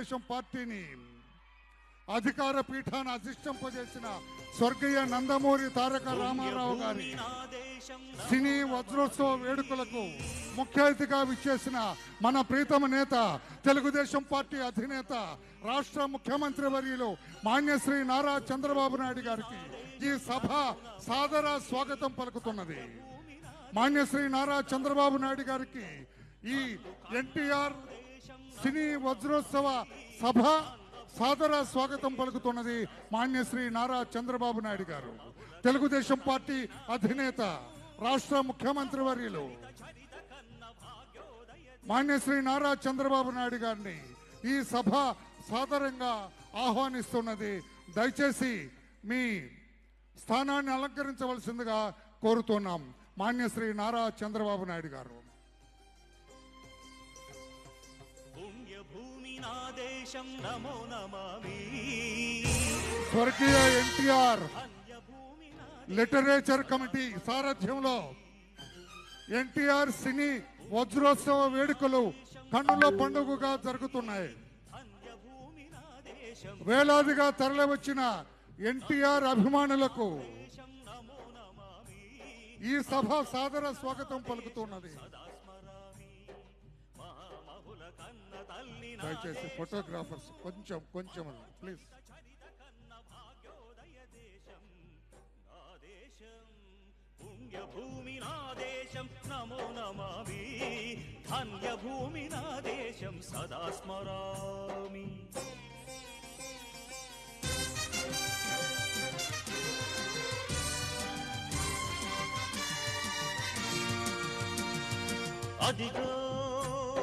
తెలుగుదేశం పార్టీని అధికార పీఠాన్ని అధిష్టింపజేసిన స్వర్గీయ నందమూరి తారక రామారావు గారి సినీ వజ్రోత్సవ వేడుకలకు ముఖ్య అతిథిగా విచ్చేసిన మన ప్రీతమ నేత, తెలుగుదేశం పార్టీ అధినేత, రాష్ట్ర ముఖ్యమంత్రి వర్యులు మాన్యశ్రీ నారా చంద్రబాబు నాయుడు గారికి ఈ సభ సాదర స్వాగతం పలుకుతున్నది. మాన్యశ్రీ నారా చంద్రబాబు నాయుడు గారికి ఈ ఎన్టీఆర్ సినీ వజ్రోత్సవ సభ సాదర స్వాగతం పలుకుతున్నది. మాన్యశ్రీ నారా చంద్రబాబు నాయుడు గారు, తెలుగుదేశం పార్టీ అధినేత, రాష్ట్ర ముఖ్యమంత్రి వర్యులు మాన్యశ్రీ నారా చంద్రబాబు నాయుడు గారిని ఈ సభ సాదరంగా ఆహ్వానిస్తున్నది. దయచేసి మీ స్థానాన్ని అలంకరించవలసిందిగా కోరుతున్నాం. మాన్యశ్రీ నారా చంద్రబాబు నాయుడు గారు. స్వర్గీయ ఎన్టీఆర్ లిటరేచర్ కమిటీ సారథ్యంలో ఎన్టీఆర్ సినీ వజ్రోత్సవ వేడుకలు కన్నుల పండుగగా జరుగుతున్నాయి. వేలాదిగా తరలివచ్చిన ఎన్టీఆర్ అభిమానులకు ఈ సభ సాదర స్వాగతం పలుకుతున్నది. దయచేసి ఫోటోగ్రాఫర్స్ కొంచెం ప్లీజ్. భూమి నా దేశం నమో నమామి, ధన్య భూమి నా దేశం సదా స్మరామి. అదిగో